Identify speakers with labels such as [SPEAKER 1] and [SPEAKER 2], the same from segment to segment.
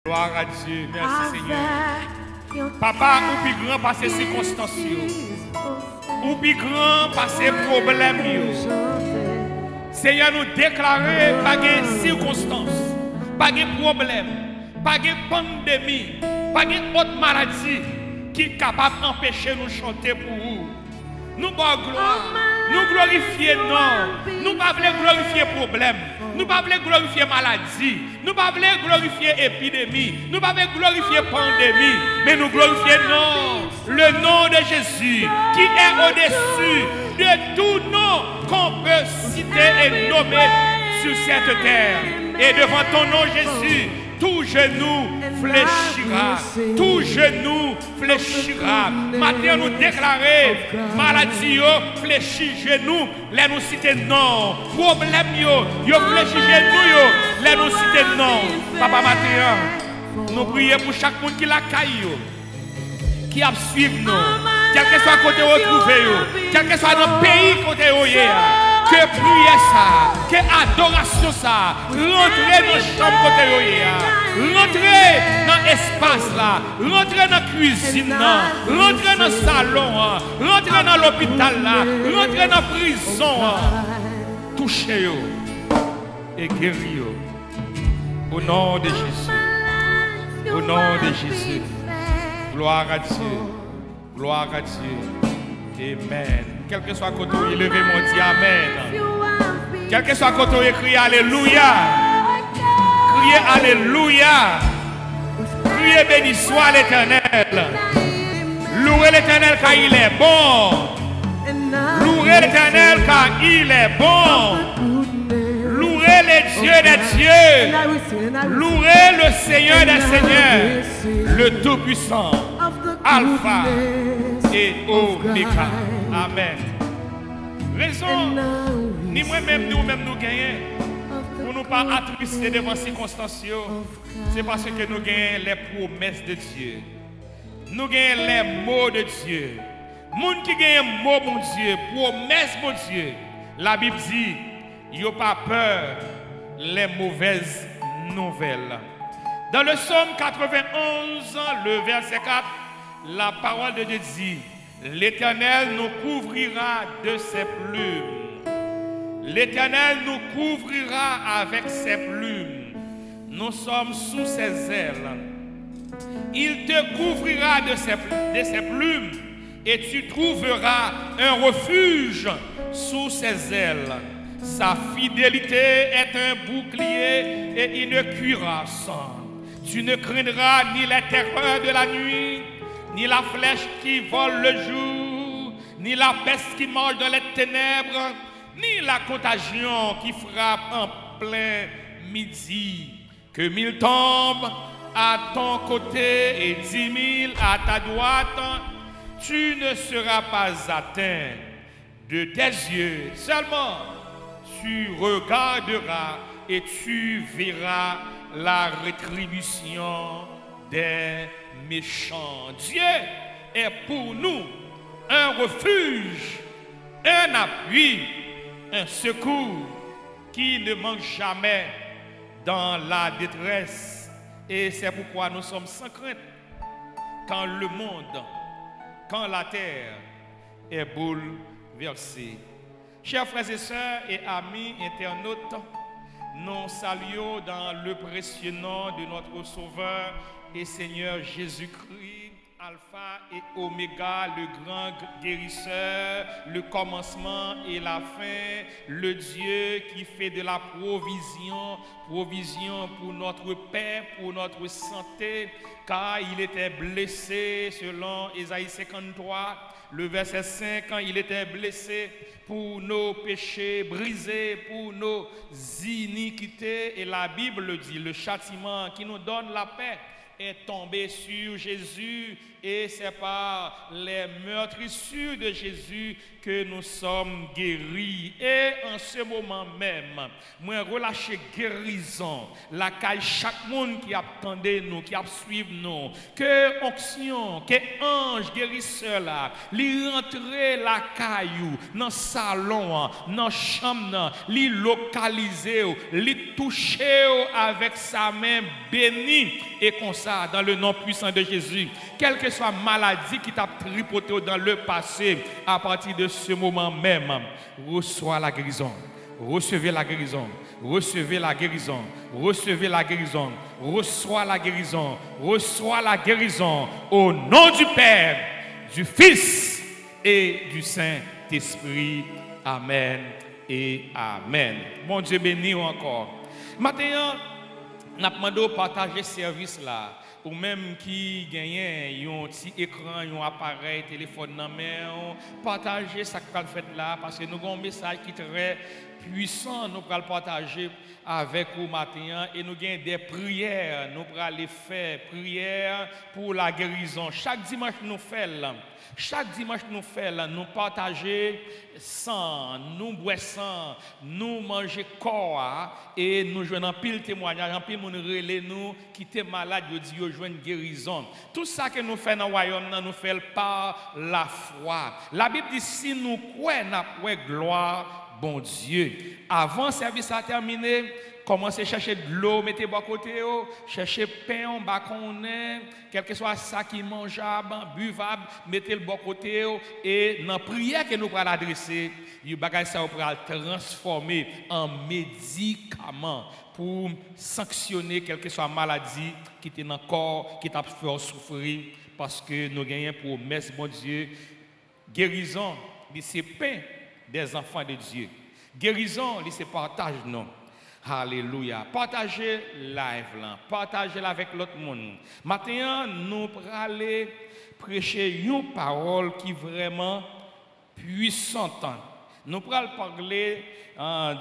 [SPEAKER 1] Gloire à Dieu, merci Seigneur. Papa, ou plus grand par ces circonstances, ou plus grand par ces problèmes. Seigneur, nous déclarer pas de circonstances, pas de problème, pas de pandémie, pas de autre maladie qui est capable d'empêcher nous de chanter pour vous. Nous avons gloire, nous glorifions non, nous ne voulons pas glorifier problème, nous ne voulons pas glorifier maladie, nous ne voulons pas glorifier épidémie, nous ne voulons pas glorifier pandémie, mais nous glorifions non, le nom de Jésus qui est au-dessus de tout nom qu'on peut citer et nommer sur cette terre. Et devant ton nom Jésus, tout genou fléchira. Tout genou fléchira. Maintenant, nous déclarer maladie, fléchit genou, les nous citer non. Problème, yo fléchit genou, les nous citer non. Papa Mathieu, nous prions pour chaque monde qui la caille, qui a suivi nous, quel que soit côté retrouvé, quel que soit notre pays côté que prière ça, que adoration ça, rentrer dans la chambre côté rentrer dans l'espace là, rentrer dans la cuisine là, rentrer dans le salon, rentrer dans l'hôpital là, rentrer dans la prison, toucher et guérir au nom de Jésus, au nom de Jésus. Gloire à Dieu, gloire à Dieu. Amen. Quel que soit côté, levez mon Dieu, amen. Quel que soit côté, criez alléluia. Criez alléluia. Criez béni soit l'Éternel. Louez l'Éternel car il est bon. Louez l'Éternel car il est bon. Louez les dieux des dieux. Louez le Seigneur des seigneurs. Le Tout-Puissant. Alpha et Oméga. Amen. Raison, ni moi-même, nous-mêmes, nous gagnons. Pour ne pas attrister devant ces circonstances, c'est parce que nous gagnons les promesses de Dieu. Nous gagnons les mots de Dieu. Moun qui gagne mot, mon Dieu, promesse, mon Dieu. La Bible dit, il n'y a pas peur les mauvaises nouvelles. Dans le psaume 91, le verset 4, la parole de Dieu dit, l'Éternel nous couvrira de ses plumes. L'Éternel nous couvrira avec ses plumes. Nous sommes sous ses ailes. Il te couvrira de ses plumes et tu trouveras un refuge sous ses ailes. Sa fidélité est un bouclier et une cuirasse. Tu ne craindras ni les terreurs de la nuit, ni la flèche qui vole le jour, ni la peste qui mange dans les ténèbres, ni la contagion qui frappe en plein midi. Que 1000 tombent à ton côté et 10 000 à ta droite, tu ne seras pas atteint. De tes yeux seulement, tu regarderas et tu verras la rétribution des méchants. Dieu est pour nous un refuge, un appui, un secours qui ne manque jamais dans la détresse. Et c'est pourquoi nous sommes sans crainte quand le monde, quand la terre est bouleversée. Chers frères et sœurs et amis internautes, nous saluons dans le précieux nom de notre Sauveur et Seigneur Jésus-Christ, Alpha et Oméga, le grand guérisseur, le commencement et la fin, le Dieu qui fait de la provision pour notre paix, pour notre santé, car il était blessé selon Ésaïe 53, le verset 5, quand il était blessé pour nos péchés, brisé pour nos iniquités, et la Bible dit, le châtiment qui nous donne la paix est tombé sur Jésus et c'est par les meurtrissures de Jésus que nous sommes guéris. Et en ce moment même, moi relâcher guérison, la caille chaque monde qui attendait nous, qui a suivi nous, que onction, que ange guérisseur là, li rentrer la caillou dans salon, dans chambre, li localiser, li toucher avec sa main bénie et comme ça dans le nom puissant de Jésus. Quelle que soit maladie qui t'a tripoté dans le passé, à partir de ce moment même, reçois la guérison. Recevez la guérison. Recevez la guérison. Recevez la guérison. Reçois la guérison. Reçois la guérison. Au nom du Père, du Fils et du Saint-Esprit. Amen et Amen. Mon Dieu béni encore. Maintenant, nous demandons de partager ce service là. Ou même qui gagne un petit écran, un appareil, téléphone dans la main, partager ce que vous faites là, parce que nous avons un message qui est très puissant, nous allons partager avec vous matin, et nous avons des prières, nous allons aller faire prières pour la guérison. Chaque dimanche nous faisons. Chaque dimanche nous faisons, nous partager sang, nous boissons, nous manger corps et nous jouons en pile témoignage, en pile mon relais nous qui étaient malades, nous dit nous jouons une guérison. Tout ça que nous faisons dans le royaume, nous faisons par la foi. La Bible dit si nous croyons, nous avons gloire, bon Dieu. Avant le service à terminer, commencez à chercher de l'eau, mettez à côté, cherchez pain, bacon, quel que soit ça qui est mangeable, buvable, mettez le bon côté et dans la prière que nous allons adresser, le bagage ça va transformer en médicament pour sanctionner quelle que soit la maladie qui est dans le corps, qui t'a fait souffrir, parce que nous gagnons pour merci bon Dieu. Guérison, c'est pain des enfants de Dieu. Guérison, c'est partage non. Alléluia. Partagez live là, partagez-la avec l'autre monde. Maintenant, nous allons aller prêcher une parole qui est vraiment puissante. Nous allons parler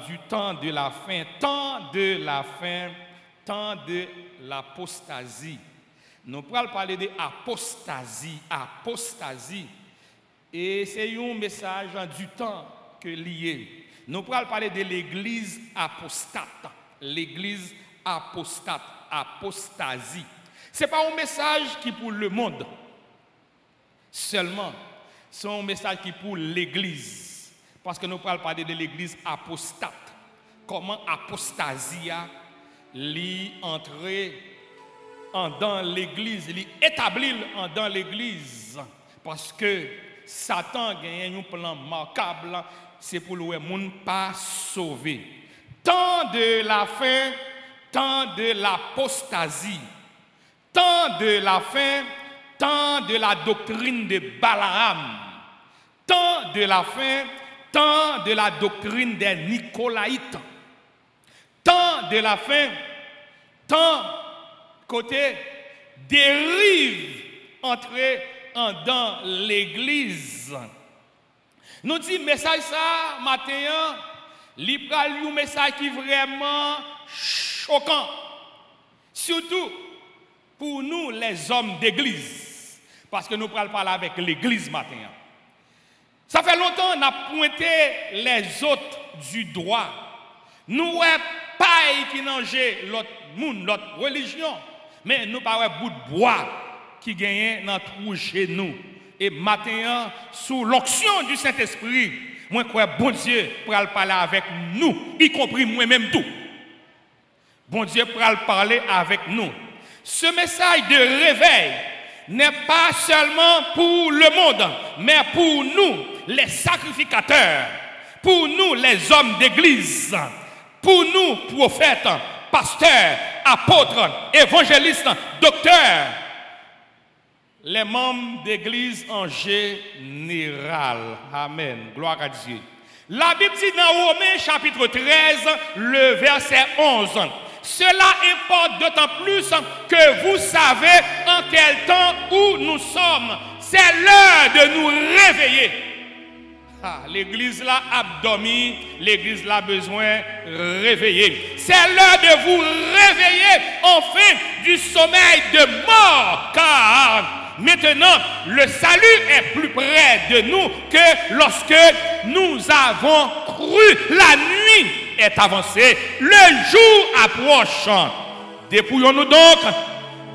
[SPEAKER 1] du temps de la fin, temps de la fin, temps de l'apostasie. Nous allons parler de apostasie, apostasie. Et c'est un message du temps que lié. Nous allons parler de l'église apostate. L'église apostate, apostasie. Ce n'est pas un message qui est pour le monde seulement. C'est un message qui est pour l'église. Parce que nous allons parler de l'église apostate. Comment apostasie l'y entrer dans l'église, l'y établir dans l'église. Parce que Satan gagne un plan marquable. C'est pour le monde pas sauvé. Temps de la fin, temps de l'apostasie. Temps de la fin, temps de la doctrine de Balaam. Temps de la fin, temps de la doctrine des Nicolaïtes. Temps de la fin, temps côté dérive entrer dans l'église. Nous disons message ça matin, il y a un message qui est vraiment choquant. Surtout pour nous les hommes d'église. Parce que nous parlons parler avec l'église matin. Ça fait longtemps qu'on a pointé les autres du doigt. Nous n'avons pas qui n'engage l'autre monde, l'autre religion. Mais nous n'avons pas bout de bois qui gagne dans trou chez nous. Et maintenant, sous l'onction du Saint-Esprit, moi, crois bon Dieu pour parler avec nous, y compris moi-même tout. Bon Dieu pour parler avec nous. Ce message de réveil n'est pas seulement pour le monde, mais pour nous, les sacrificateurs, pour nous, les hommes d'église, pour nous, prophètes, pasteurs, apôtres, évangélistes, docteurs, les membres d'église en général. Amen. Gloire à Dieu. La Bible dit dans Romains chapitre 13, le verset 11. Cela importe d'autant plus que vous savez en quel temps où nous sommes. C'est l'heure de nous réveiller. L'église là a dormi, l'église là a besoin de réveiller. C'est l'heure de vous réveiller enfin du sommeil de mort, car Maintenant, le salut est plus près de nous que lorsque nous avons cru. La nuit est avancée, le jour approche. Dépouillons-nous donc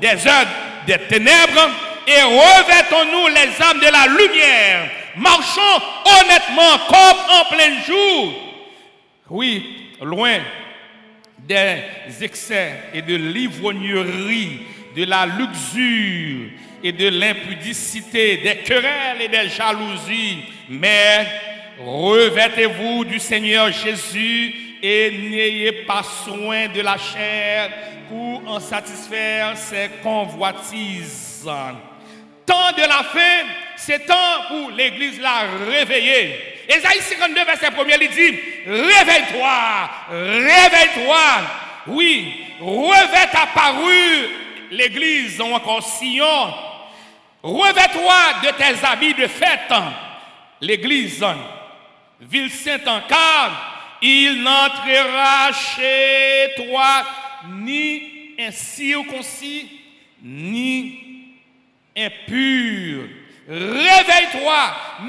[SPEAKER 1] des œuvres des ténèbres et revêtons-nous les armes de la lumière. Marchons honnêtement comme en plein jour. Oui, loin des excès et de l'ivrognerie, de la luxure et de l'impudicité, des querelles et des jalousies. Mais revêtez-vous du Seigneur Jésus et n'ayez pas soin de la chair pour en satisfaire ses convoitises. Temps de la fin, c'est temps pour l'église la réveiller. Ésaïe 52, verset 1er, il dit, réveille-toi, réveille-toi. Oui, revêt ta parure, l'église ou encore Sion. Revêt-toi de tes habits de fête, l'église, ville sainte, car il n'entrera chez toi ni incirconcis, ni impur. Réveille-toi,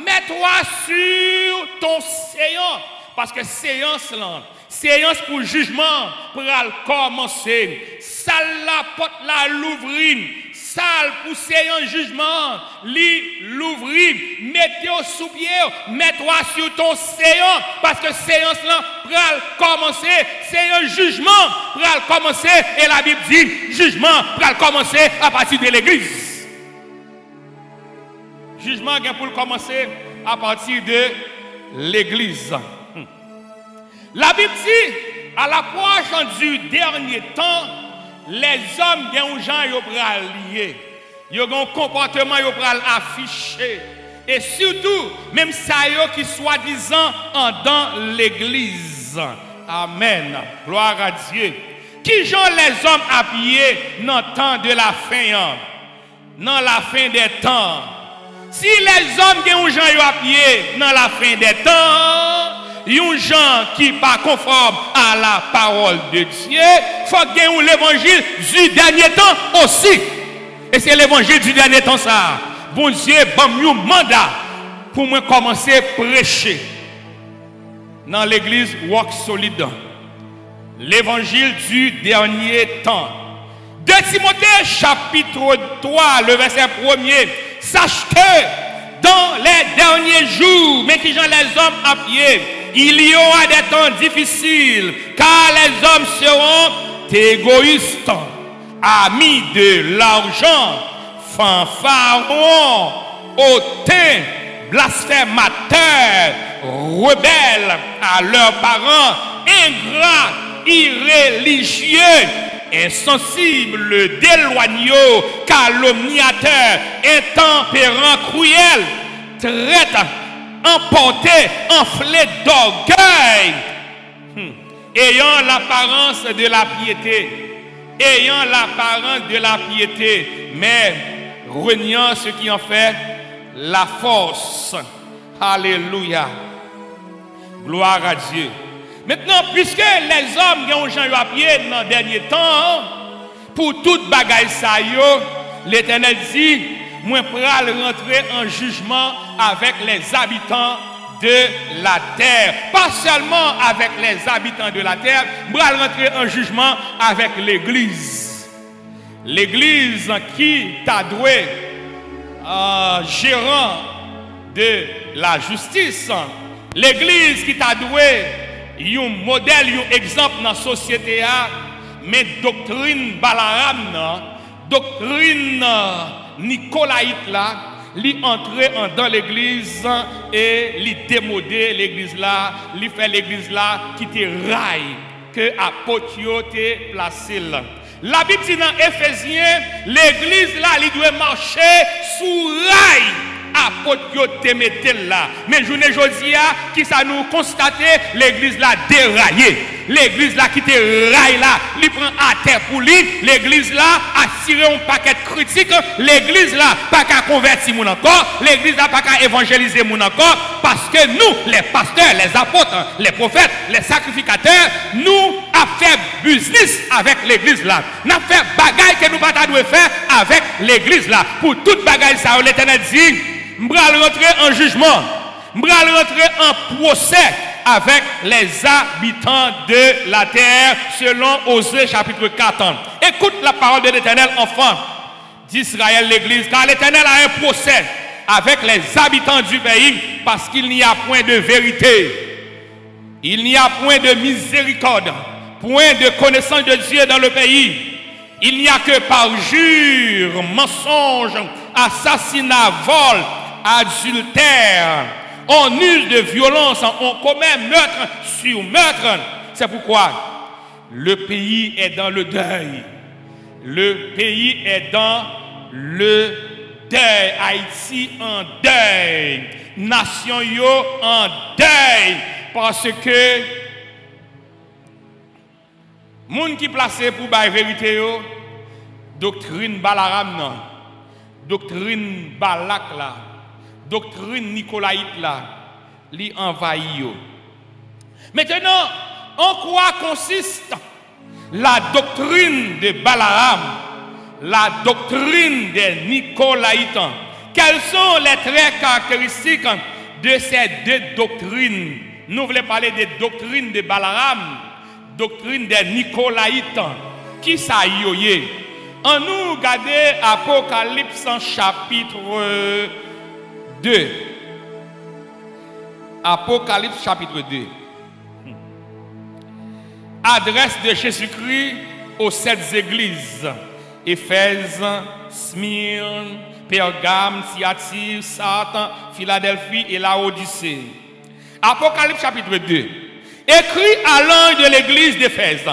[SPEAKER 1] mets-toi sur ton séance, parce que séance là, séance pour jugement, pour commencer. Salle la porte là l'ouvrir, salle pour séance jugement, l'ouvrir, mettez-vous sous pied, mets-toi sur ton séance, parce que séance là pour commencer, séance jugement pour commencer, et la Bible dit jugement pour commencer à partir de l'église. Jugement pour commencer à partir de l'église. La Bible dit, à l'approche du dernier temps, les hommes qui ont gens liés, ils ont un comportement affiché. Et surtout, même ça qui soi-disant dans l'église. Amen. Gloire à Dieu. Qui sont les hommes habillés dans le temps de la fin? Dans la fin des temps. Si les hommes qui ont gens habillés dans la fin des temps, ils ont gens qui ne sont pas conformes à la parole de Dieu, il faut qu'il y ait l'évangile du dernier temps aussi. Et c'est l'évangile du dernier temps ça. Bon Dieu, bon un mandat pour moi commencer à prêcher dans l'église Walk Solide. L'évangile du dernier temps. 2 Timothée chapitre 3, le verset 1er. Sache que dans les derniers jours, mais qui sont les hommes à pied, il y aura des temps difficiles, car les hommes seront égoïstes, amis de l'argent, fanfarons, hautains, blasphémateurs, rebelles à leurs parents, ingrats, irréligieux, insensibles, déloyaux, calomniateurs, intempérants, cruels, traîtres, emportés, enflés d'orgueil, ayant l'apparence de la piété, ayant l'apparence de la piété, mais reniant ce qui en fait la force. Alléluia. Gloire à Dieu. Maintenant, puisque les hommes qui ont changé à pied dans le dernier temps, pour toute bagaille ça, l'Éternel dit, moi pral rentrer en jugement avec les habitants de la terre. Pas seulement avec les habitants de la terre, pral rentrer en jugement avec l'Église. L'Église qui t'a doué gérant de la justice. L'Église qui t'a doué un modèle, un exemple dans la société, mais doctrine Balaram, doctrine Nicolaïte là, li entrer dans l'église et li démoder l'église là, li fait l'église là qui te raille que apôtre te placé là. La Bible dit dans Éphésiens, l'église là, il doit marcher sous rail. Apôtre te mettait là. Mais journée aujourd'hui, qui ça nous constaté, l'église là déraillée. L'église là qui te raille là, il prend à terre pour lui. L'église là a tiré un paquet de critiques. L'église là pas qu'à convertir mon encore. L'église là pas qu'à évangéliser mon encore. Parce que nous, les pasteurs, les apôtres, les prophètes, les sacrificateurs, nous n'a fait business avec l'église là. N'a fait bagaille que nous pas doit faire avec l'église là. Pour toute bagaille ça, l'Éternel dit, m'bral rentrer en jugement, m'bral rentrer en procès avec les habitants de la terre selon Osée chapitre 4. Écoute la parole de l'Éternel, enfant d'Israël, l'église, car l'Éternel a un procès avec les habitants du pays parce qu'il n'y a point de vérité. Il n'y a point de miséricorde, point de connaissance de Dieu dans le pays. Il n'y a que parjure, mensonge, assassinat, vol, adultère. On use de violence, on commet meurtre sur meurtre. C'est pourquoi le pays est dans le deuil. Le pays est dans le deuil. Haïti en deuil. Nation yo en deuil. Parce que moun qui placé pour la vérité yo, doctrine Balaram non, doctrine Balak là, doctrine Nicolaïte là, li envahi yo. Maintenant, en quoi consiste la doctrine de Balaram, la doctrine des Nicolaïtes? Quels sont les traits caractéristiques de ces deux doctrines? Nous voulons parler des doctrines de Balaram, doctrine des Nicolaïtes. Qui ça y est? En nous regarder Apocalypse chapitre 2. Apocalypse chapitre 2. Adresse de Jésus-Christ aux sept églises. Éphèse, Smyrne, Pergame, Thyatire, Sardes, Philadelphie et Laodicée. Apocalypse chapitre 2. Écrit à l'ange de l'église d'Éphèse.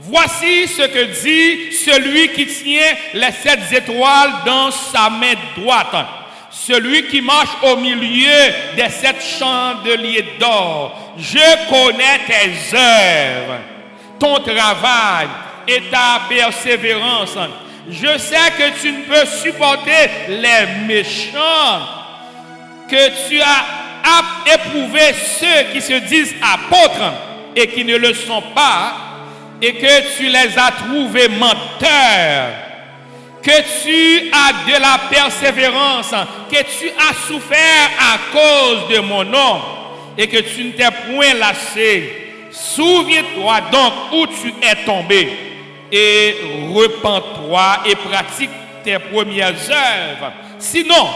[SPEAKER 1] Voici ce que dit celui qui tient les sept étoiles dans sa main droite. Celui qui marche au milieu des sept chandeliers d'or. Je connais tes œuvres, ton travail et ta persévérance. Je sais que tu ne peux supporter les méchants, que tu as éprouvé ceux qui se disent apôtres et qui ne le sont pas, et que tu les as trouvés menteurs, que tu as de la persévérance, que tu as souffert à cause de mon nom, et que tu ne t'es point lassé. Souviens-toi donc où tu es tombé, et repens-toi et pratique tes premières œuvres. Sinon,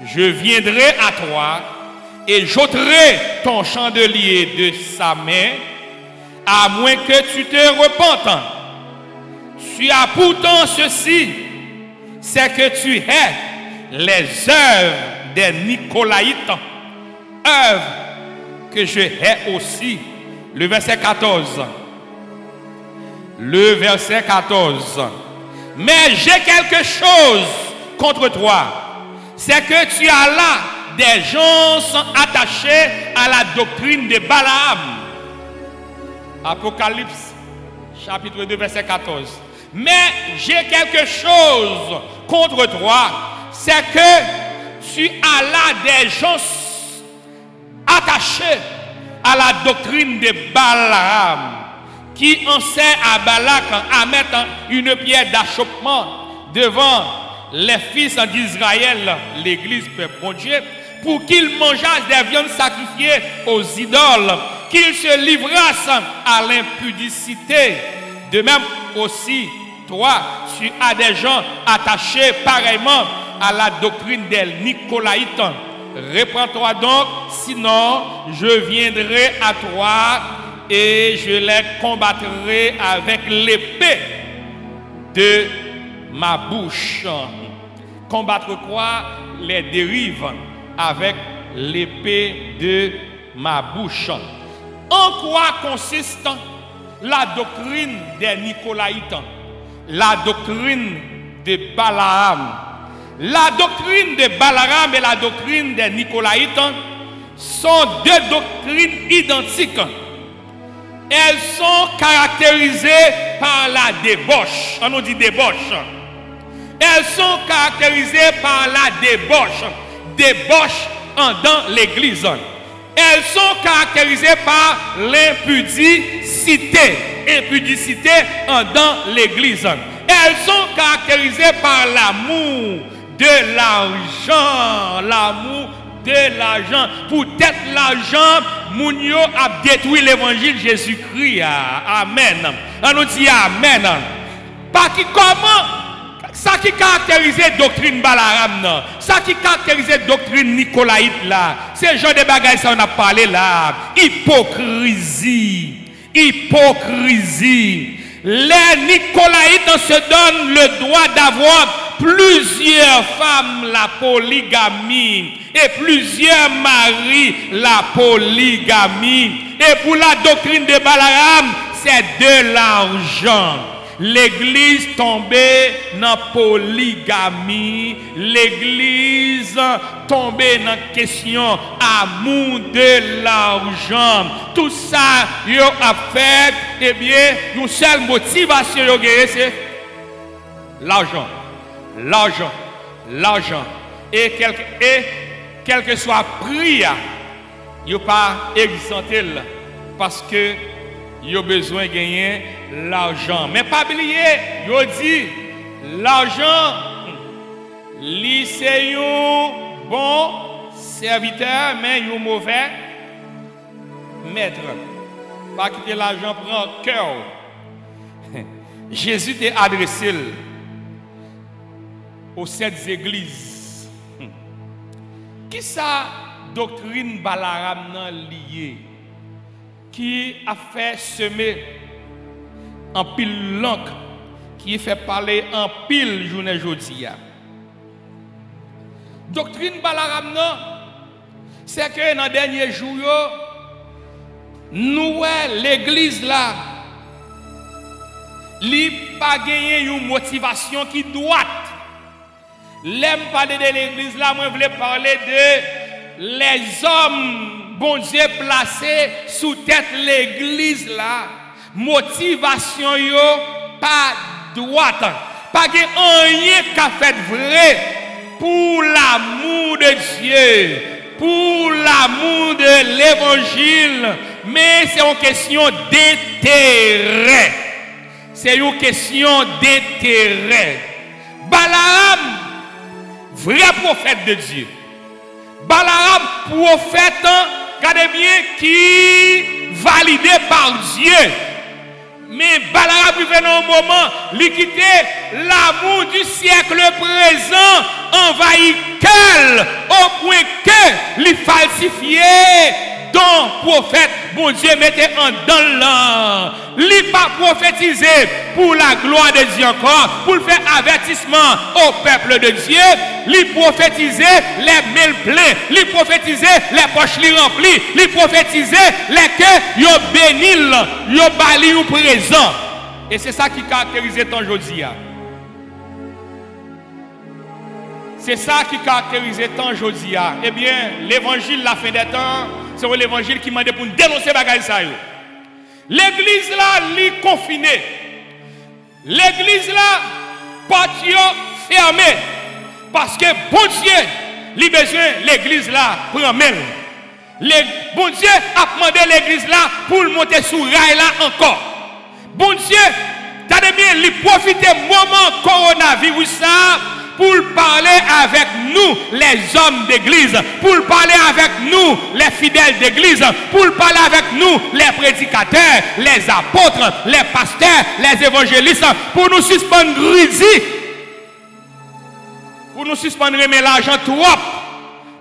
[SPEAKER 1] je viendrai à toi et j'ôterai ton chandelier de sa main, à moins que tu te repentes. Tu as pourtant ceci, c'est que tu hais les œuvres des Nicolaïtes, œuvres que je hais aussi. Le verset 14. Le verset 14. Mais j'ai quelque chose contre toi, c'est que tu as là des gens attachés à la doctrine de Balaam. Apocalypse chapitre 2 verset 14. Mais j'ai quelque chose contre toi, c'est que tu as là des gens attachés à la doctrine de Balaam, qui enseigne à Balak à mettre une pierre d'achoppement devant les fils d'Israël, l'église peuple bon Dieu, pour qu'ils mangeassent des viandes sacrifiées aux idoles, qu'ils se livrassent à l'impudicité. De même aussi, toi, tu as des gens attachés pareillement à la doctrine des Nicolaïtes. Réprends-toi donc, sinon je viendrai à toi et je les combattrai avec l'épée de ma bouche. Combattre quoi? Les dérives avec l'épée de ma bouche. En quoi consiste la doctrine des Nicolaïtes? La doctrine de Balaam. La doctrine de Balaam et la doctrine des Nicolaïtes sont deux doctrines identiques. Elles sont caractérisées par la débauche. On nous dit débauche. Elles sont caractérisées par la débauche. Débauche dans l'église. Elles sont caractérisées par l'impudicité. impurité dans l'église. Elles sont caractérisées par l'amour de l'argent. L'amour de l'argent. Peut-être l'argent, Mounio a détruit l'évangile Jésus-Christ. Amen. On nous dit Amen. Pas qui comment? Ça qui caractérisait doctrine Balaram, ça qui caractérisait doctrine Nicolaïte là, c'est genre de bagages ça on a parlé là. Hypocrisie. Hypocrisie. Les Nicolaïtes se donnent le droit d'avoir plusieurs femmes, la polygamie, et plusieurs maris, la polygamie. Et pour la doctrine de Balaram, c'est de l'argent. L'église tombée dans la polygamie, l'église tombée dans la question amour de l'argent. Tout ça, yo a fait, eh bien, une seule motivation, c'est l'argent. L'argent. L'argent. Et quel que soit prix, il n'y a pas exempté parce que il a besoin de gagner l'argent. Mais pas oublier, il dit l'argent, c'est un bon serviteur, mais un mauvais maître. Pas quitter l'argent prend cœur. Jésus t'a adressé aux 7 églises. Qui ça doctrine Balaram liée? Qui a fait semer en pile langue, qui fait parler en pile journée aujourd'hui. Doctrine Balaram, c'est que dans les derniers jours, nous, l'église là, n'a pas gagné une motivation qui doit. L'aime parler de l'église là, moi je voulais parler de les hommes. Bon Dieu placé sous tête l'église là, motivation yo pas droite, pas rien qu'a fait vrai pour l'amour de Dieu, pour l'amour de l'évangile, mais c'est une question d'intérêt. C'est une question d'intérêt. Balaam, vrai prophète de Dieu. Balaam, prophète, regardez bien, qui validé par Dieu. Mais Balaam vivait dans un moment, il quittait l'amour du siècle présent, envahit qu'elle, au point que il falsifiait. Donc, prophète, bon Dieu mettait en dans l'an. Il pas prophétisé pour la gloire de Dieu encore, pour faire avertissement au peuple de Dieu. Il prophétisait les mails pleins, il prophétisait les poches remplies, il prophétisait les cœurs yo bénil, yo bali ou présent. Et c'est ça qui caractérisait ton aujourd'hui. C'est ça qui caractérisait tant aujourd'hui. Eh bien, l'évangile, la fin des temps, c'est l'évangile qui m'a dit pour dénoncer bagaille ça. L'église là, est confinée. L'église là, porte fermée. Parce que bon Dieu, il a besoin l'église là pour en même. Bon Dieu a demandé l'église là pour monter sous rail là encore. Bon Dieu, t'as bien, il profite moment coronavirus ça. Pour parler avec nous, les hommes d'église, pour parler avec nous, les fidèles d'église, pour parler avec nous, les prédicateurs, les apôtres, les pasteurs, les évangélistes, pour nous suspendre grisy, pour nous suspendre remettre l'argent trop,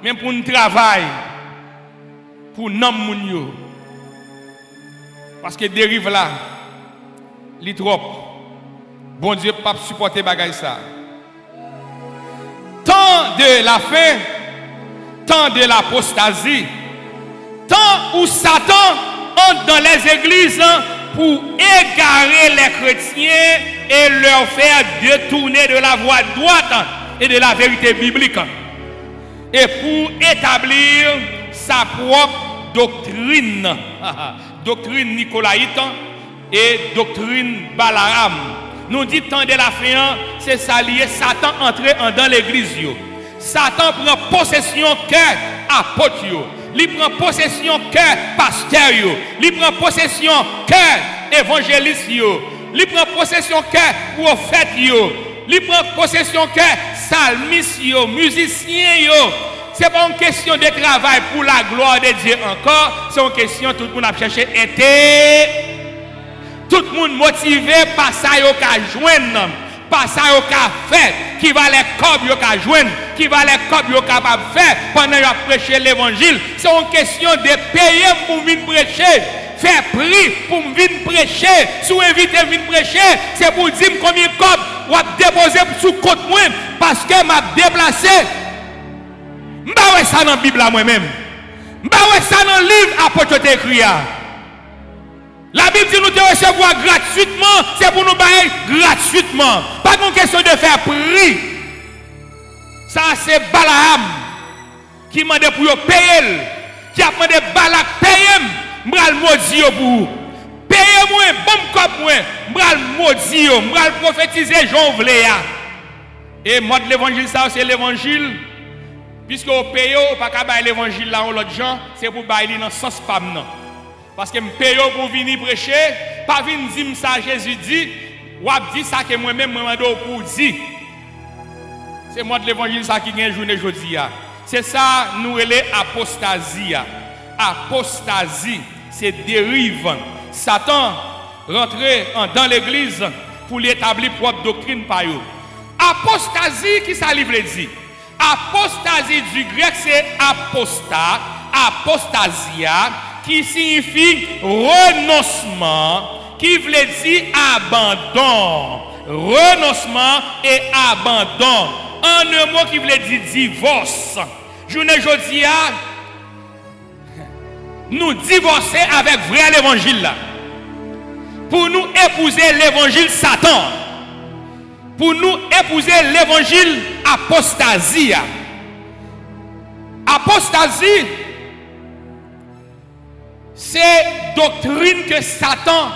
[SPEAKER 1] même pour nous travailler, pour nous. Parce que dérive là, li trop. Bon Dieu, pas supporter bagaille ça. Tant de la fin, tant de l'apostasie, tant où Satan entre dans les églises pour égarer les chrétiens et leur faire détourner de la voie droite et de la vérité biblique. Et pour établir sa propre doctrine, doctrine nicolaïte et doctrine Balaram. Nous dit tant de la fin, c'est ça lié, Satan entrer dans l'église. Satan prend possession cœur apôtre. Il prend possession cœur pasteur. Il prend possession cœur évangéliste yo, li prend possession cœur prophète yo, li prend possession cœur psalmiste yo, musicien yo. C'est pas une question de travail pour la gloire de Dieu encore, c'est une question tout le monde a cherché tout le monde motivé par ça yo ka joindre, par ça yo ka fait, qui va les cob yo ka joindre, qui va les cob yo capable faire pendant yo prêcher l'évangile. C'est une question de payer pour venir prêcher, faire prix pour venir prêcher, sous inviter venir prêcher, c'est pour dire combien de cob ou a déposer sous compte moi parce que m'a déplacé. M'ba ouais ça dans la Bible moi-même. M'ba ouais ça dans le livre apôtre écrit. La Bible dit nous te recevoir gratuitement, c'est pour nous bailler gratuitement. Pas une question de faire prix. Ça c'est Balaam qui m'a demandé pour payer, qui a demandé Balak payer, m'bral maudit pour vous. Payez-moi, bon cop moi, m'bral maudit, m'bral prophétiser Jean Vléa. Et moi de l'évangile ça c'est l'évangile. Puisque au pays, on ne peut pas bailler l'évangile là, l'autre gens, c'est pour bailler dans le sens pas non. Parce que je paye pour venir prêcher, pas venir dire ça Jésus dit, ou dit ça que moi-même, je pour dire. C'est moi de l'évangile ça qui gagne journée aujourd'hui. C'est ça, nous relais apostasie. Apostasie, c'est dérive. Satan rentrer dans l'église pour l'établir propre doctrine par eux. Apostasie, qui ça livre dit? Apostasie du grec c'est apostat, apostasia, qui signifie renoncement, qui veut dire abandon. Renoncement et abandon. En un mot qui veut dire divorce. Journée aujourd'hui, nous divorcer avec vrai l'évangile. Pour nous épouser l'évangile Satan. Pour nous épouser l'évangile apostasie. Apostasie, c'est doctrine que Satan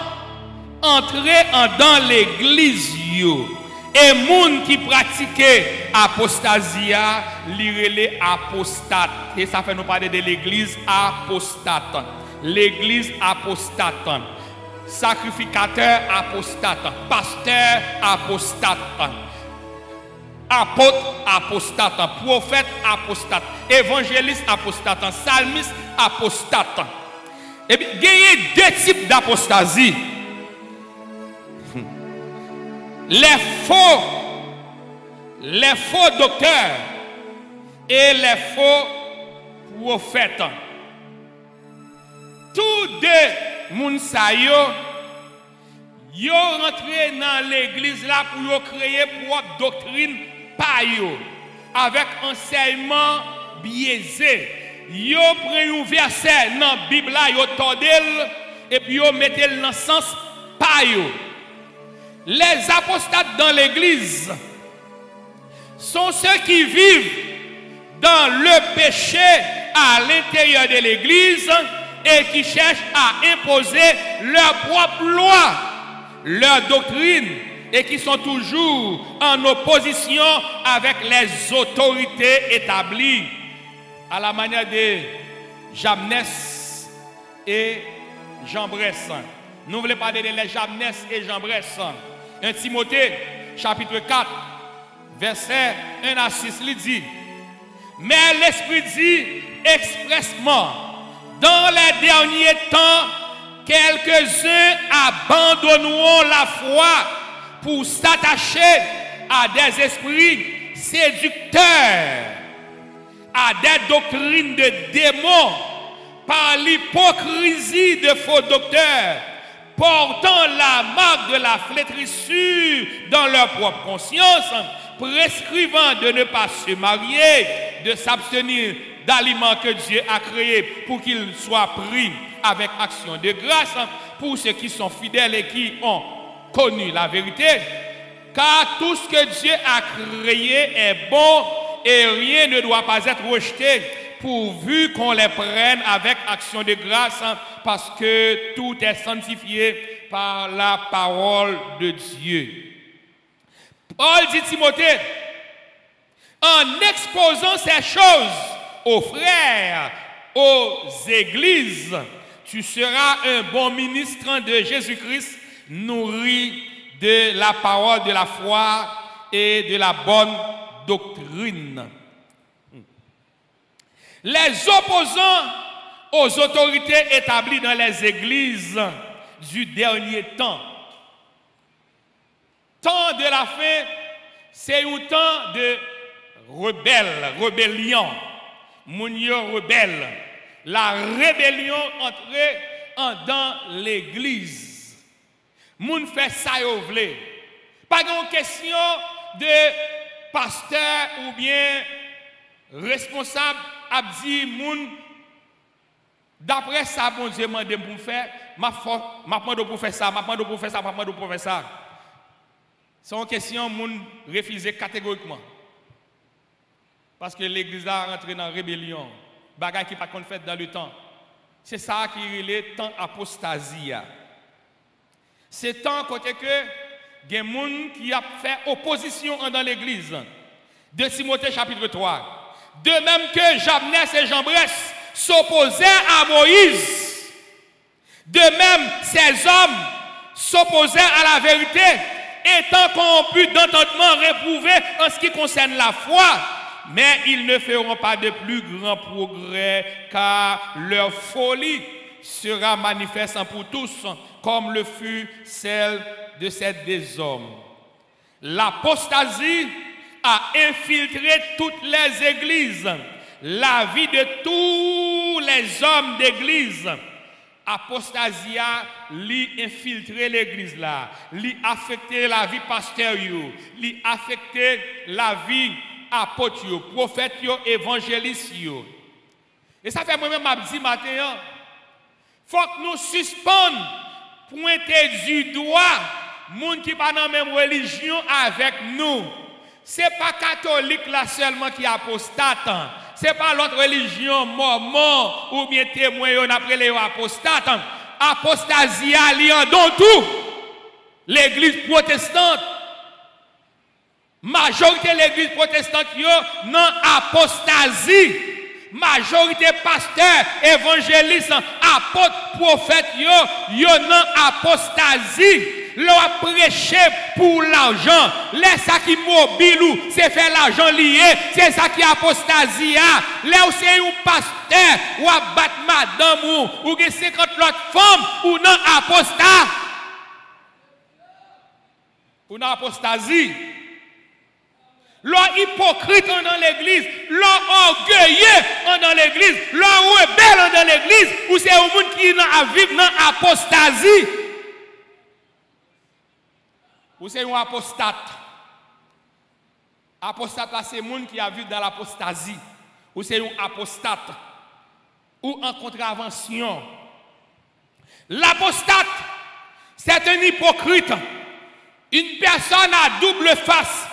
[SPEAKER 1] entrait dans l'église. Et moun qui pratiquait apostasie, l'irélé apostate. Et ça fait nous parler de l'église apostate. L'église apostate. Sacrificateur apostate, pasteur apostate, apôtre apostate, prophète apostate, évangéliste apostate, psalmiste apostate. Et bien, il y a deux types d'apostasie. Les faux docteurs et les faux prophètes. Tous deux moun sa yo rentré dans l'église là pour yo créer propre doctrine pa yo avec enseignement biaisé. Yo prend un verset dans la Bible là, yo tordel et puis yo mettel dans sens pa yo. Les apostates dans l'église sont ceux qui vivent dans le péché à l'intérieur de l'église et qui cherchent à imposer leur propre loi, leur doctrine, et qui sont toujours en opposition avec les autorités établies, à la manière de Jamnès et Jambres. Nous voulons parler de les Jamnès et Jambres. 1 Timothée, chapitre 4, verset 1 à 6, il dit: mais l'Esprit dit expressement, dans les derniers temps, quelques-uns abandonneront la foi pour s'attacher à des esprits séducteurs, à des doctrines de démons, par l'hypocrisie de faux docteurs, portant la marque de la flétrissure dans leur propre conscience, prescrivant de ne pas se marier, de s'abstenir d'aliments que Dieu a créés pour qu'ils soient pris avec action de grâce pour ceux qui sont fidèles et qui ont connu la vérité. Car tout ce que Dieu a créé est bon et rien ne doit pas être rejeté pourvu qu'on les prenne avec action de grâce parce que tout est sanctifié par la parole de Dieu. Paul dit Timothée, en exposant ces choses aux frères, aux églises, tu seras un bon ministre de Jésus-Christ, nourri de la parole de la foi et de la bonne doctrine. Les opposants aux autorités établies dans les églises du dernier temps. Temps de la fin, c'est un temps de rébellion. Mounio rebelle. La rébellion entrait dans l'église. Moun fait ça yo vle. Pas une question de pasteur ou bien responsable a dit moun d'après ça bon Dieu m'a demandé pour faire m'a demandé pour faire ça, m'a demandé pour faire ça, m'a demandé pour faire ça. C'est une question moun refuser catégoriquement. Parce que l'église a rentré dans la rébellion. Bagay qui pas qu'on fait dans le temps. C'est ça qui est le temps apostasie. C'est temps côté que il y a des gens qui a fait opposition dans l'église. De Timothée chapitre 3. De même que Jabnès et Jambres s'opposaient à Moïse. De même, ces hommes s'opposaient à la vérité, étant corrompus d'entendement réprouvé en ce qui concerne la foi. Mais ils ne feront pas de plus grands progrès, car leur folie sera manifeste pour tous, comme le fut celle de ces deux hommes. L'apostasie a infiltré toutes les églises, la vie de tous les hommes d'église. Apostasie a infiltré l'église là, affecté la vie pasteur, affecté la vie apôtres, prophètes, évangélistes. Et ça fait moi-même dit matin, il faut que nous suspendions, pointer du doigt, gens qui pas dans la même religion avec nous. Ce n'est pas catholique là seulement qui apostate. Ce n'est pas l'autre religion, mormon ou bien témoin, on appelle les apostates. Apostasie a dans tout. L'église protestante. Majorité de l'église protestante non apostasie. Majorité pasteur, évangéliste, apôtre, prophète non apostasie. L'on prêché pour l'argent. Laisse ça qui mobile ou c'est faire l'argent lié, c'est ça qui apostasie. Là où c'est un pasteur ou à battre madame ou 50 autres femmes ou non apostat. Ou non apostasie. L'on hypocrite dans l'église, l'on orgueilleux dans l'église, l'on rebelle dans l'église, ou c'est un monde qui vit dans apostasie. Ou c'est un apostate. Apostate là, c'est un monde qui a vécu dans l'apostasie. Ou c'est un apostate. Ou en contravention. L'apostate, c'est un hypocrite. Une personne à double face.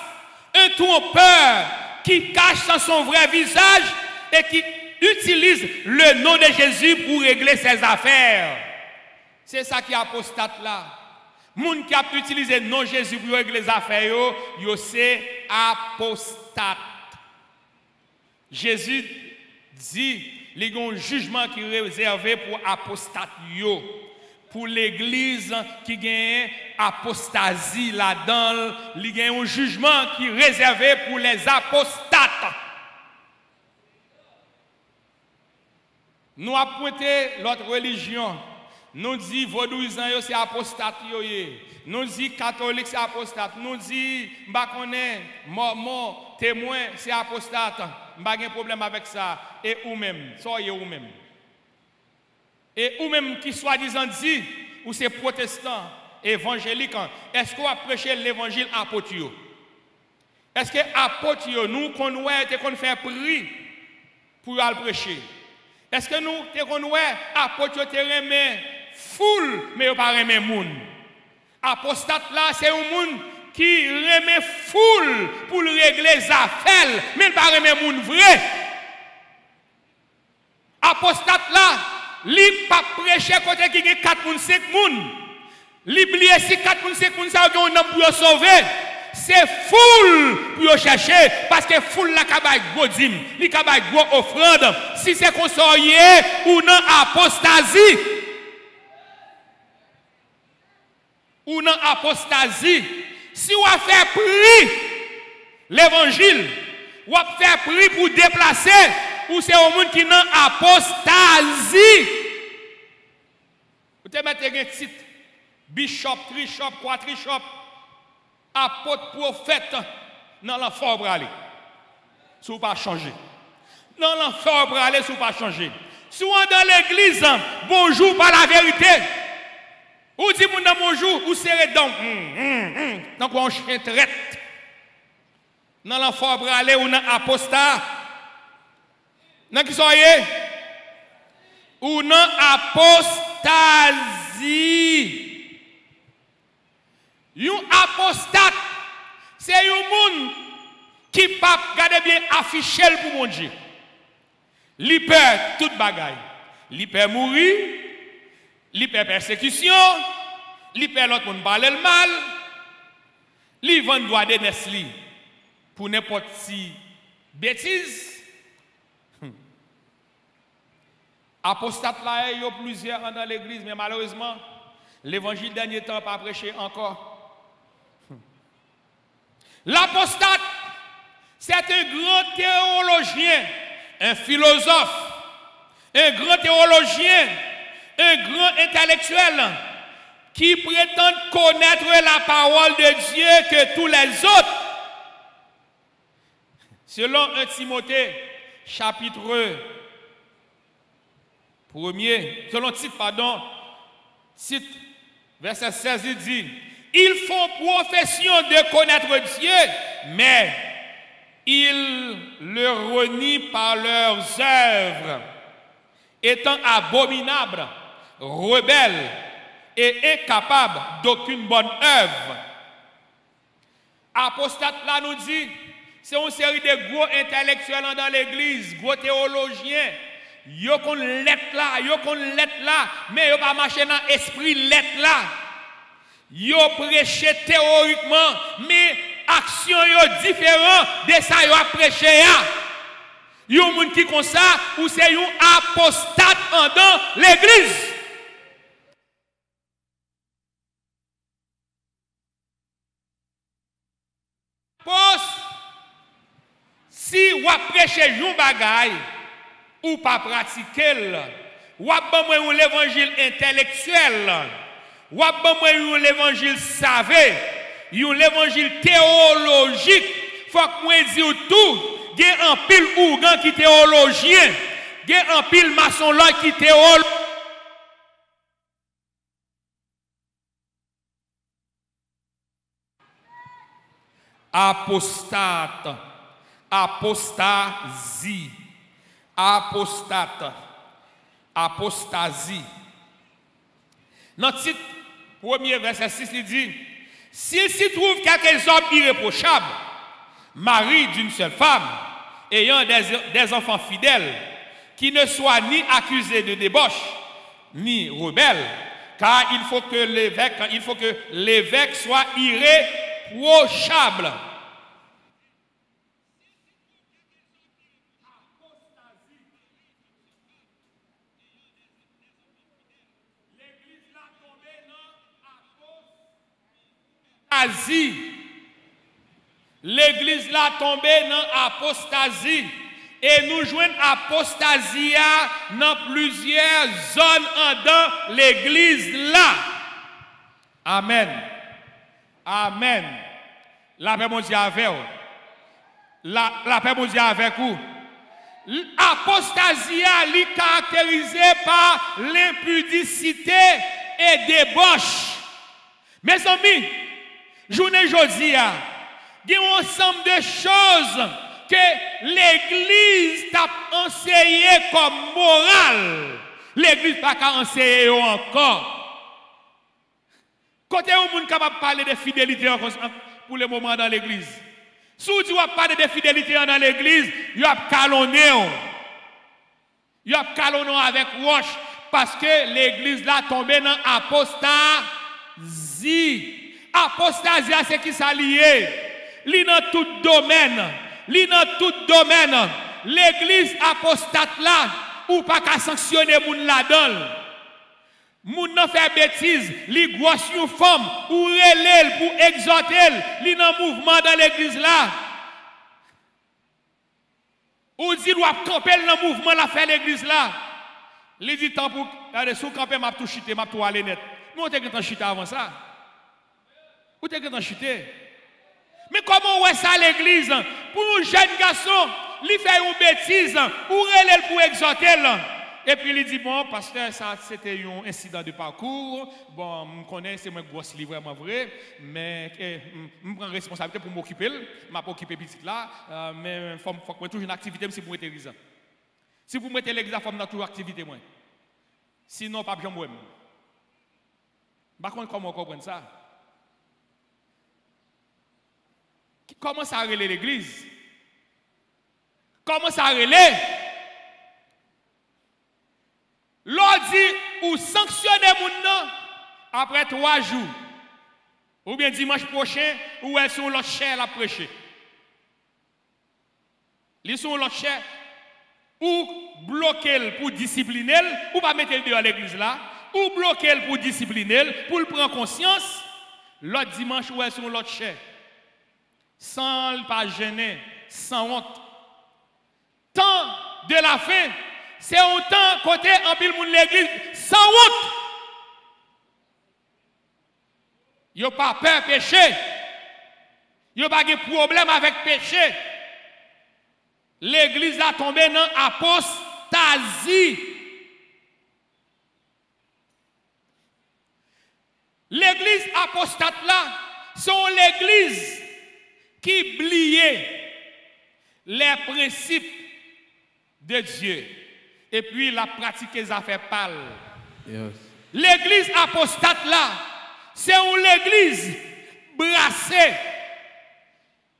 [SPEAKER 1] Un trompeur qui cache dans son vrai visage et qui utilise le nom de Jésus pour régler ses affaires. C'est ça qui est apostate là. Moun qui a utilisé le nom de Jésus pour régler les affaires, c'est apostate. Jésus dit qu'il y a un jugement qui est réservé pour apostate. Pour l'église qui gagne apostasie là-dedans, il y a un jugement qui est réservé pour les apostates. Nous avons pointé l'autre religion. Nous disons vaudouisant c'est apostate. Nous disons catholique c'est apostate. Nous disons mormon, témoin c'est apostate. Pas de problème avec ça. Et ou même, soyez ou même. Et ou même qui soi-disant dit, ou c'est protestant, évangélique, est-ce qu'on a prêché l'évangile apôtre? Est-ce que apôtre, nous, qu'on fait prix pour aller prêcher? Est-ce que nous, qu'on apôtre, te remet foule, mais pas remet moun? Apostate là, c'est un monde qui remet foule pour régler les affaires, mais pas remet moun vrai. Apostate là, li pas prêcher côté qui gagne 4 moun 5 moun. Li blier si 4 moun 5 moun ça gagne un homme pour sauver. C'est foule pour chercher parce que foule la kabay gros dîme, li kabay gros offrande. Si c'est consoyé ou non apostasie, ou dans apostasie, si vous fait prix l'évangile, ou fait prix pour déplacer, ou c'est au monde qui est dans apostasie. Vous te mettez un titre, bishop, trishop, quatrishop, apôtre, prophète, dans l'enfant bralé. Si vous pas changer. Dans l'enfant bralé, si vous pas changer. Si vous êtes dans l'église, bonjour par la vérité. Ou dit mon bonjour, ou serrez donc. Donc on chien traite. Dans l'enfant bralé ou dans apostat. Dans qui soyez? Ou dans apostasie. Un apostate, c'est un monde qui pas garder bien affiché pour mon Dieu. Li perd toute bagaille. Li perd mourir, li perd persécution, li perd l'autre monde parler le mal, li vend droit de Nestlé pour n'importe si bêtise. Apostate là, il y a plusieurs dans l'église, mais malheureusement, l'évangile dernier temps pas prêché encore. L'apostate, c'est un grand théologien, un philosophe, un grand théologien, un grand intellectuel qui prétend connaître la parole de Dieu que tous les autres. Selon 1 Timothée, chapitre 1er, selon titre, pardon, titre, verset 16, il dit, ils font profession de connaître Dieu, mais ils le renient par leurs œuvres, étant abominables, rebelles et incapables d'aucune bonne œuvre. Apostate là nous dit, c'est une série de gros intellectuels dans l'église, gros théologiens. Yo kon lettre là, mais yo pas marcher dans esprit lettre là. Yo prêché théoriquement, mais action yo différent de ça yo a prêché ya. Yo moun qui comme ça ou c'est un apostate en dans l'église. Si ou a prêché yon bagay ou pas pratiquer, ou a ban l'évangile intellectuel, ou a ban l'évangile savé, l'évangile théologique, faut que moi dise tout, il y a un pile ougan qui théologien, il y a un pile maçon là qui théologien. Apostate, apostasie. Apostate, apostasie. Dans le titre, premier verset 6, il dit, s'il s'y trouve quelques hommes irréprochables, mari d'une seule femme, ayant des enfants fidèles, qui ne soient ni accusés de débauche, ni rebelles, car il faut que l'évêque soit irréprochable. L'église l'a tombé dans l'apostasie. Et nous joignons apostasie dans plusieurs zones dans l'église là. Amen. Amen. La paix mondiale avec vous. La paix mondiale avec vous. L'apostasie est caractérisée par l'impudicité et débauche. Mes amis, journée aujourd'hui, il y a un ensemble de choses que l'Église t'a enseigné comme morale. L'Église n'a pas enseigné encore. Côté où on est capable de parler de fidélité pour le moment dans l'Église. Si tu vas parler de fidélité dans l'Église, il a calonné. Il a calonné avec roche parce que l'Église l'a tombé dans l'apostasie. Apostasie, c'est qui s'allie. Li dans tout domaine. Li dans tout domaine. L'église apostate là, ou pas qu'à sanctionner moun la donne. Moun nan fait bêtise, li grosse une femme, ou relèl pour exhorter, li nan mouvement dans l'église là. Ou dit doit camper dans mouvement la fait l'église là. Li dit tant pour regardez sous camper m'a tout chuter, m'a tout aller net. Nous on était quand chuter avant ça. Ou t'es quand chuter. Mais comment ouais ça l'église pour un jeune garçon, li fait une bêtise, ou relèl pour exhorter là. Et puis il dit, bon, pasteur, ça c'était un incident de parcours. Bon, je connais, c'est moi grosse livre, vraiment vrai. Mais je prends responsabilité pour m'occuper. Je m'occupe petit là. Mais il faut que toujours une activité si vous mettez l'église. Si vous mettez l'église, il faut que toujours activité. Moi. Sinon, pas bien moi. Par contre, comment on comprend ça? Comment ça relève l'église? Comment ça relève? L'on dit ou sanctionner moun nan après 3 jours. Ou bien dimanche prochain, ou est sur l'autre chair la prêcher. Li sur l'autre chair, ou bloquer pour discipliner, ou pas mettre le dehors à l'église là, ou bloquer pour discipliner, pour le prendre conscience, l'autre dimanche, ou est sur l'autre chair. Sans pas gêner, sans honte. Tant de la fin, c'est autant côté en pile moun l'église sans honte. Yo pas peur péché. Yo pas de problème avec péché. L'église a tombé dans apostasie. L'église apostate là, sont l'église qui oubliait les principes de Dieu. Et puis la pratique des affaires pâles. Yes. L'église apostate là, c'est une église brassée.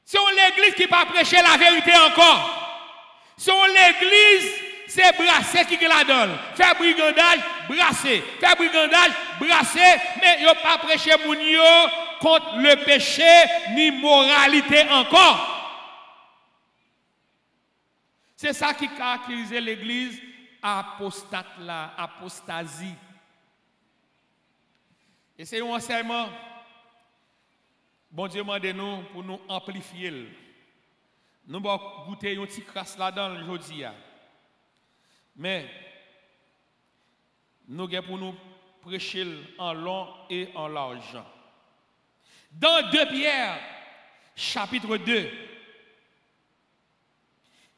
[SPEAKER 1] C'est une église qui n'a pas prêché la vérité encore. C'est une église, c'est brassé qui la donne. Faire brigandage, brassé. Faire brigandage, brassé. Mais il n'a pas prêché moun yo contre le péché ni moralité encore. C'est ça qui caractérise l'église apostate là, apostasie. Et c'est un enseignement, bon Dieu m'a demandé nous pour nous amplifier. Nous allons goûter une petite crasse là-dedans aujourd'hui. Mais nous allons pour nous prêcher en long et en large. Dans 2 Pierre, chapitre 2.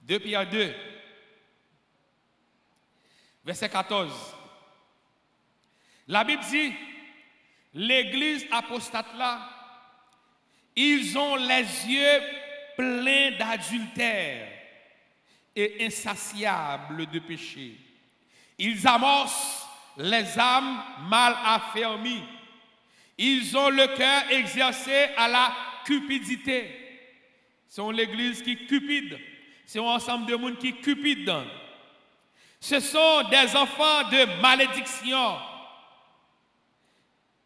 [SPEAKER 1] 2 Pierre 2. Verset 14. La Bible dit, l'église apostate là, ils ont les yeux pleins d'adultère et insatiables de péché. Ils amorcent les âmes mal affermies. Ils ont le cœur exercé à la cupidité. C'est l'église qui cupide. C'est un ensemble de monde qui cupide. Ce sont des enfants de malédiction.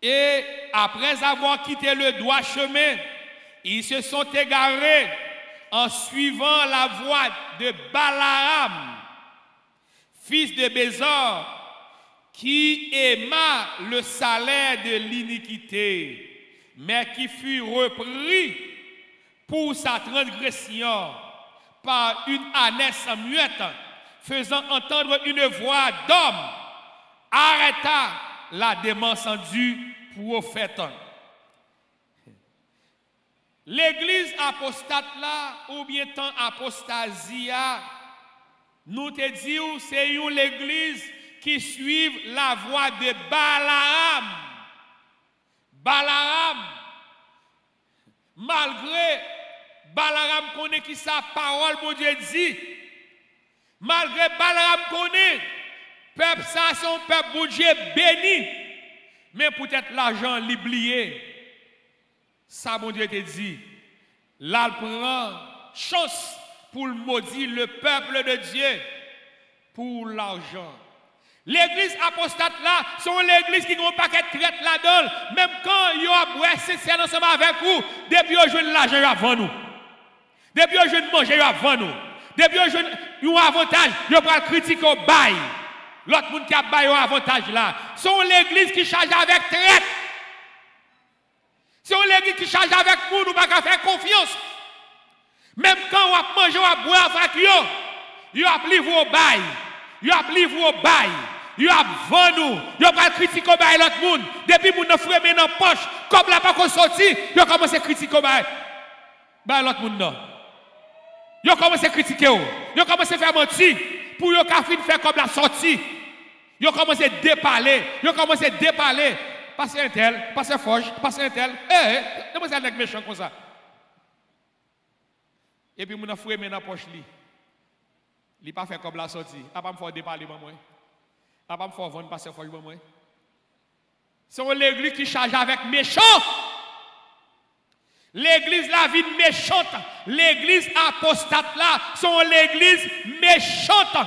[SPEAKER 1] Et après avoir quitté le droit chemin, ils se sont égarés en suivant la voie de Balaam, fils de Bézor, qui aima le salaire de l'iniquité, mais qui fut repris pour sa transgression par une ânesse muette, faisant entendre une voix d'homme, arrêta la démence du prophète. L'église apostate là, ou bien tant apostasia, nous te disons c'est une église qui suit la voie de Balaam. Balaam, malgré Balaam connaît qui sa parole, mon Dieu dit, malgré Balaam connaît, peuple ça, son peuple, mon Dieu béni, mais peut-être l'argent l'oublié. Ça, mon Dieu te dit, là, il prend chance pour maudire le peuple de Dieu pour l'argent. L'église apostate là, sont l'église qui a un paquet de traite là-dedans. Même quand ils ont c'est ensemble avec vous, depuis qu'ils jouent l'argent avant nous. Depuis qu'ils jouent manger avant nous. Depuis qu'ils jouent un avantage, ils vont critiquer au bail. L'autre monde qui a baillé avantage là. C'est l'église qui charge avec traite. C'est l'église qui charge avec nous, nous ne pouvons pas faire confiance. Même quand on a mangé, on a boire avec eux, ils ont livré au bail. Ils ont livré au bail. Ils ont vendu. Ils ont pas critiqué l'autre monde. Depuis que nous avons fait dans la poche, comme la pas sorti, ils ont commencé à critiquer l'autre monde. Ils ont commencé à critiquer. Ils ont commencé à faire mentir pour qu'ils faire comme la sortie. Ils ont commencé à déparler. Ils ont commencé à déparler. Passez un tel, passez forge, passez un tel. Comment ça avec méchant comme ça? Et puis, mon frère, dans la poche, il n'a pas fait comme la sortie. Il n'a pas me faire déparler, moi. Il n'a pas me faire vendre, passer forge, moi. C'est l'église qui charge avec méchant. L'église, la vie méchante. L'église apostate là, c'est l'église méchante.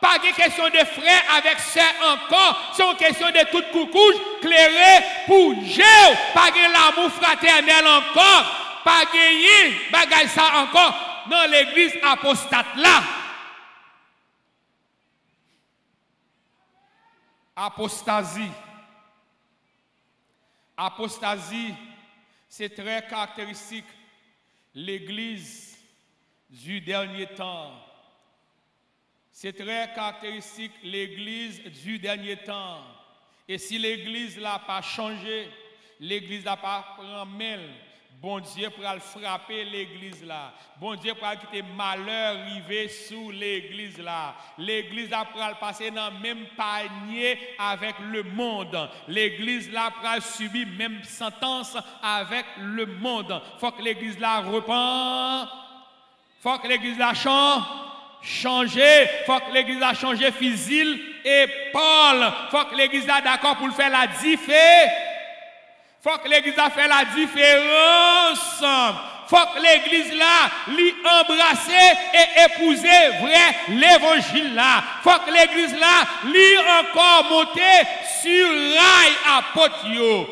[SPEAKER 1] Pas de question de frères avec sœurs encore. C'est une question de toute coucouche, clairée pour Jésus. Pas de l'amour fraternel encore. Pas de bagay ça encore dans l'église apostate là. Apostasie. Apostasie, c'est très caractéristique. L'église du dernier temps. C'est très caractéristique, l'église du dernier temps. Et si l'église n'a pas changé, l'église n'a pas pris bon Dieu pour frapper l'église là. Bon Dieu pour quitter malheur arrivé sous l'église là. L'église là pour passer dans le même panier avec le monde. L'église là pour subir même sentence avec le monde. Faut que l'église là repent. Faut que l'église là change. Changer, faut que l'église a changé Physile et Paul. Faut que l'église a d'accord pour faire la différence. Faut que l'église a fait la différence. Faut que l'église là l'y embrasser et épouser vrai l'évangile là. Faut que l'église là l'y encore monter sur rail apôtre yo.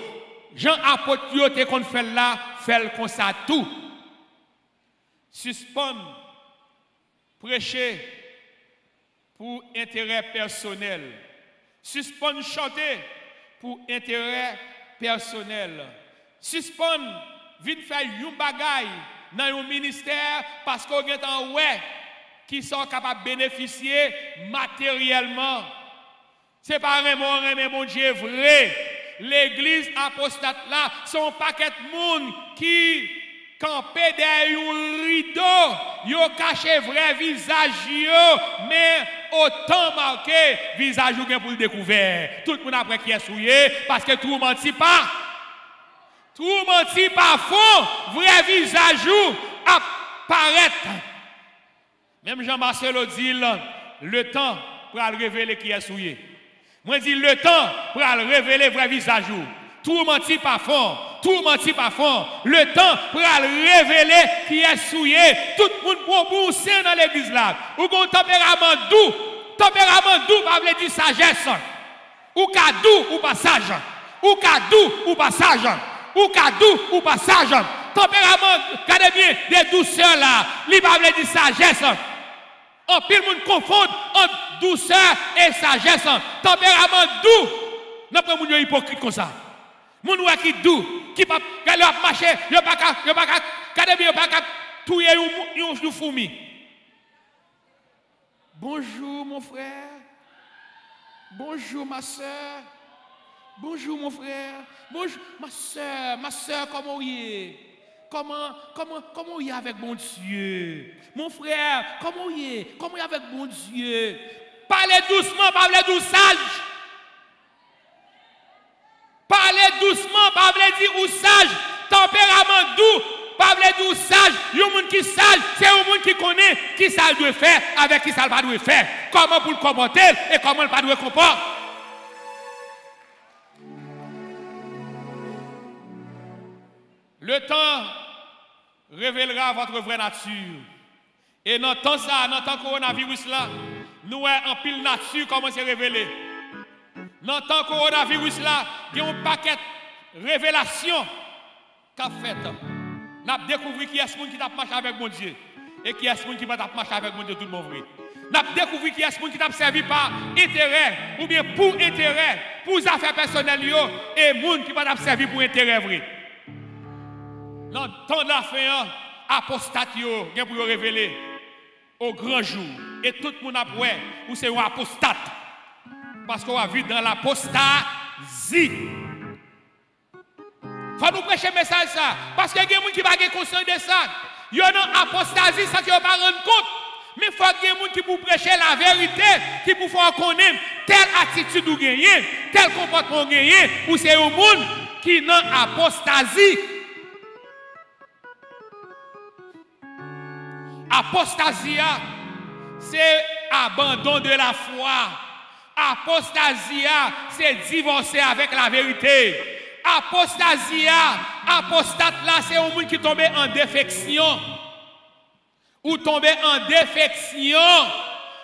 [SPEAKER 1] Jean apôtre yo te qu'on fait là, fait comme ça tout. Suspendre prêcher pour intérêt personnel. Suspendre chanter pour intérêt personnel. Suspendre vite faire un bagay dans un ministère parce qu'on est en ouais qui sont capables de bénéficier matériellement. C'est pas vraiment mon Dieu vrai. L'église apostate là, sont un paquet de monde qui campé derrière un rideau, yo caché vrai visage yo, mais autant marqué visage yo pour le découvert. Tout le monde après qui est souillé parce que tout menti pas. Tout menti pas faux, vrai visage yo apparaître. Même Jean-Marcel dit le temps pour révéler qui est souillé. Moi dis le temps pour révéler vrai visage yo. Tout menti pas fort. Tout menti pas fort. Le temps pour révéler qui est souillé. Tout le monde pour pousser dans l'église là. Ou un tempérament doux. Tempérament doux, pas veut dire sagesse. Ou cadeau ou pas sage. Ou cadeau ou pas sage. Ou cadeau ou pas sage. Tempérament, regardez bien, des douceurs là. Il pas veut dire sagesse. En pile monde confond entre douceur et sagesse. Tempérament doux. N'a pas moun hypocrite comme ça. Moun qui doux, qui pas marcher, yo pas cadé bien pas touyer un fourmi. Bonjour mon frère. Bonjour ma soeur. Bonjour mon frère. Bonjour ma soeur comment vous êtes? Comment vous êtes avec mon Dieu? Mon frère, comment vous êtes? Comment vous êtes avec mon Dieu? Parlez doucement, parlez doucement. Parlez doucement, pas dire ou sage, tempérament doux, pas dire ou sage. Un monde qui sage, c'est un monde qui connaît qui ça doit faire avec qui ça pas doit faire. Comment pour le comporter et comment il pas doit comporter. Le temps révélera votre vraie nature. Et dans temps ça, dans temps coronavirus là, nous en pile nature comment c'est révélé. Dans le temps coronavirus là, il y a un paquet de révélations qu'a fait. Nous avons découvert qui est ce qui t'a marché avec mon Dieu et qui est ce qui va marcher avec mon Dieu tout le monde vrai. n'a découvert qui est ce monde qui t'a servi par intérêt ou bien pour intérêt, pour affaires personnelles et monde qui va t'a servi pour intérêt vrai. Dans le temps de la fin, apostate yo, gen pour révéler au grand jour et tout le monde a ouais ou c'est un apostate parce qu'on va vivre dans l'apostasie. Faut nous prêcher message ça parce que y a des gens qui va être conscient de ça. Il y a une apostasie sans qu'ils ne pas rendre compte. Mais il faut qu'il y ait des gens qui pour prêcher la vérité, qui pour faire connaître telle attitude ou gagner, tel comportement ou gagner, ou c'est un monde qui n'a apostasie. Apostasia, c'est abandon de la foi. Apostasia, c'est divorcer avec la vérité. Apostasia, apostate là, c'est un monde qui tombe en défection. Ou tombe en défection.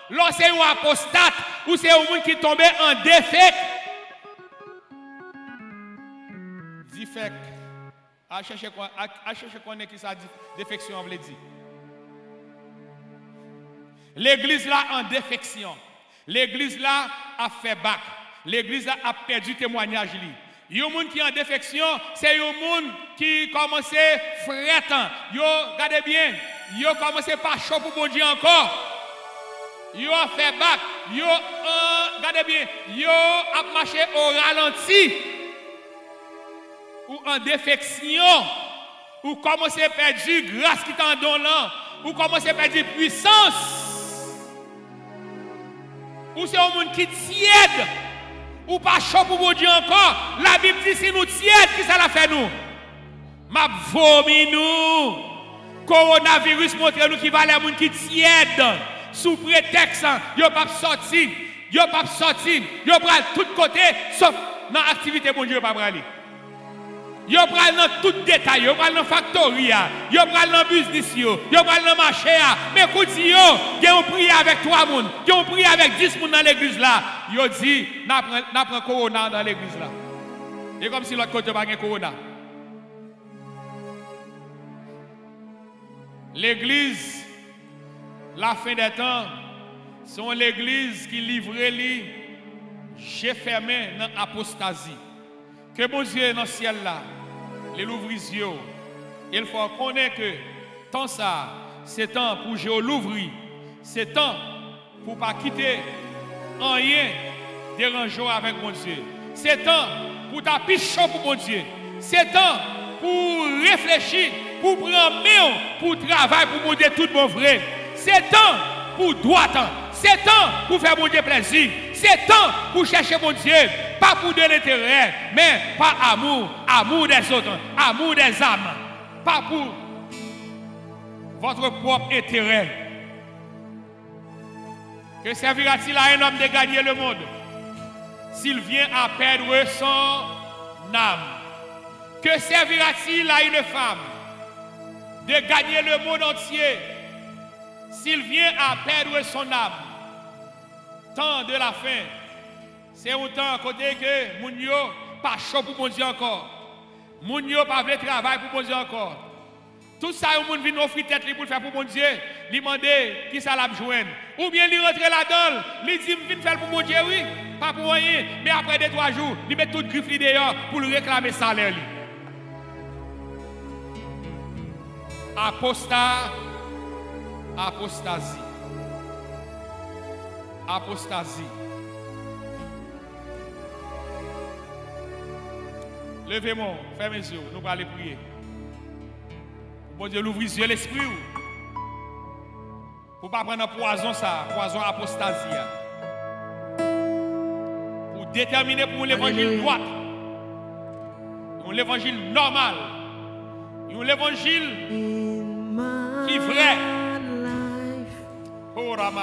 [SPEAKER 1] Là, c'est un apostate, ou c'est un monde qui tombe en défect. Défect. À chercher quoi qui ça défection veut dire. L'église là en défection. L'église là a fait bac. L'église là a perdu témoignage. Il y a des gens qui sont en défection, c'est des gens qui commencent à fretter. Regardez bien, ils ont commencé par chaud pour bon Dieu encore. Ils ont fait bac. Regardez bien, ils ont marché au ralenti. Ou en défection. Ou commencez à perdre grâce qui t'en donne là. Ou commencez à perdre puissance. Ou c'est un monde qui tiède, ou pas chaud pour bon Dieu encore. La Bible dit si nous tiède, qui ça l'a fait nous? M'a vomi nous. Coronavirus montre nous qui va les gens qui tiède. Sous prétexte, yo pas sorti, yo pas pral tout côté, sauf dans l'activité bon Dieu pas aller. Yo pral dans tout détail, yo pral dans factory, yo pral dans business, yo pral dans marché, mais écoute yo, on prie avec 3 moun, on prie avec 10 moun dans l'église là. Yo dit n'a prend corona dans l'église là. Et comme si l'autre côté pas gain corona. L'église la fin des temps sont l'église qui livre li j'ai fermé dans apostasie. Que bon Dieu dans le ciel là les l'ouvrir yeux. Il faut connaître que temps ça, c'est temps pour je l'ouvrir. C'est temps pour pas quitter rien dérangeant avec mon Dieu. C'est temps pour taper chaud pour mon Dieu. C'est temps pour réfléchir, pour prendre main, pour travailler, pour monter tout mon vrai. C'est temps pour droit. C'est temps pour faire mon Dieu plaisir. C'est temps pour chercher mon Dieu. Pas pour de l'intérêt, mais par amour. Amour des autres. Amour des âmes. Pas pour votre propre intérêt. Que servira-t-il à un homme de gagner le monde s'il vient à perdre son âme? Que servira-t-il à une femme de gagner le monde entier s'il vient à perdre son âme? Temps de la fin, c'est autant à côté que moun yo pas chaud pour mon Dieu encore. Moun yo pas veut travail pour mon Dieu encore. Tout ça, le monde vient offrir tête pour le faire pour mon Dieu. Lui demander qui ça l'a joindre. Ou bien lui rentrer là-dedans, lui dit viens faire pour mon Dieu, oui, pas pour rien. Mais après 2-3 jours, lui met tout griffe dehors pour lui réclamer salaire. Apostasie. Apostasie. Levez-moi, fermez les yeux, nous allons aller prier. Bon Dieu, l'ouvrir les yeux l'esprit. Pour ne pas prendre un poison, ça, poison apostasie. Pour déterminer pour l'évangile droit, pour l'évangile normal, pour l'évangile qui est vrai.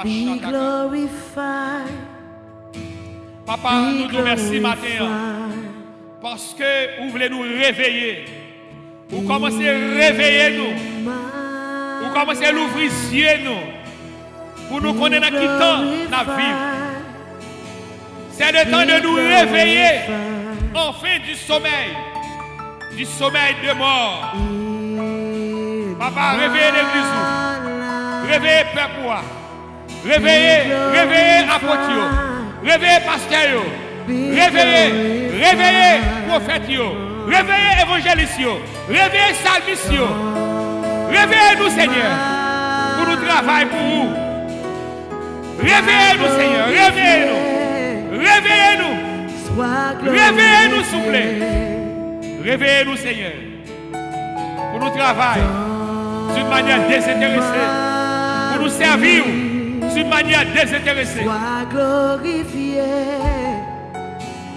[SPEAKER 2] Be glorified.
[SPEAKER 1] Papa, nous te remercions matin parce que vous voulez nous réveiller. Vous commencez à réveiller nous. Vous commencez à l'ouvrir les yeux nous. Pour nous connaître qui temps la vie. C'est le temps de nous réveiller. Enfin du sommeil. Du sommeil de mort. Papa, réveillez l'église. Réveillez le peuple. Réveillez apôtres. Réveillez pasteurs. Réveillez prophètes. Réveillez évangélistes. Réveillez salmistes. Réveillez-nous, Seigneur, pour nous travailler pour vous. Réveillez-nous, Seigneur. Réveillez-nous. Réveillez-nous, s'il vous plaît. Réveillez-nous, Seigneur, pour nous travailler d'une manière désintéressée, pour nous servir d'une manière désintéressée.
[SPEAKER 2] Sois glorifié.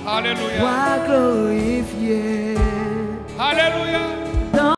[SPEAKER 1] Alléluia.
[SPEAKER 2] Sois glorifié.
[SPEAKER 1] Alléluia.